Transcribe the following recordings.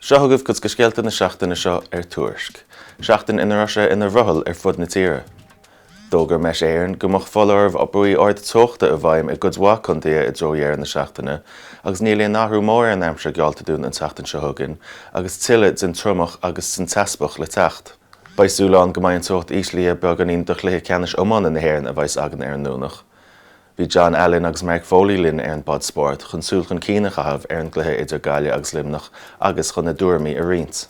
Seachtaine go scéalta na seachtaine seo Tuairisc. Seachtain ina Russia ina bhrothal fud na tíre. Dógur meis éireann go mbeadh folámh ó buí ard tuachta a bhaim I gcuid mhaith chun dia I dtreo na seachtaine, agus níl éon nathrú mór an aimse gealta dún an seachtain seo thugann, agus tuilleadh den trumach agus san taspach le teacht. Baisúláán go mbeidh an tuacht íslí beaganín do chluthe ceannis ómán na hÉireann a bhaid agan ar an núnach. Bhí John Allen agus Mark Foley linn ar an bod sport chun súil chun cíneach a habh ar an gluthe idir gaile agus limnach agus chun na dúirmí a riint.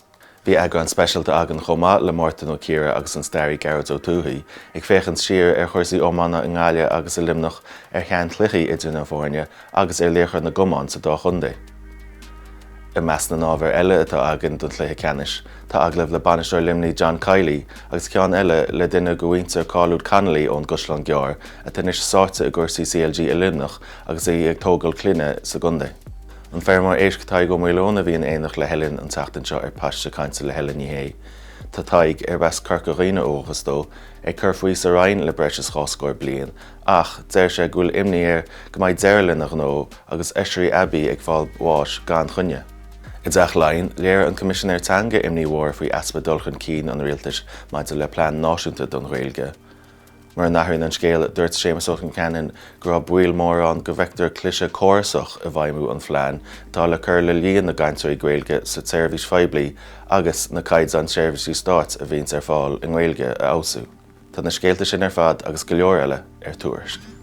Bhí againn speisialta agan chomá le Martin ó Ciara agus an stairí Garrett ó Tuairisc, ag féchann siar ar chuirsaí ómána in Gaile agus a limnach ar cheann cluichí idir na bhórne agus ar léachar na gomán sa dá chundé. I meas na nábhar eile atá agan don cluiche ceannis, tá aglah le banisteoir limní John Chaill agus ceann eile le duine go bhhaintear Cáiliúd Connolly ón Guslan Gear a tuinis sáirte a gcuirsaí CLG I limnach agus é ag tógáil cluine sa gundé. An fearmór éisctá go mhuileána bhíon éanach le heilinn an teachtain seo ar paiste cainte le heilinn I hé. Tá taig ar bheas carcaghine ógus dó ag cur faoi sa rainn le breis is cháscóir bliain, ach deir sé gúil imní ar go mbeidh deirlinn a gnó agus eistrí Abbey ag fáil bháis gan chunne. I dteach leinn, léir an Commissionéir teanga imní mhór faoi easpa dulchan cín an rialtais maidir le plán náisiúnta don Ghaeilge. Mar nachrinn an scéal dúirt Séamus Ó Cheannain go raibh buail mór an go bhfeictear clise córsach a bhaimú an phlean tá le cur le líon na gcainteoirí Ghaeilge sa tseirbhís Phoiblí agus na caids an seirbhísí Stát a bhíonn ar fáil in Ghaeilge a ausú. Tá na scéalta sin ar fad agus go leor eile ar Tuairisc.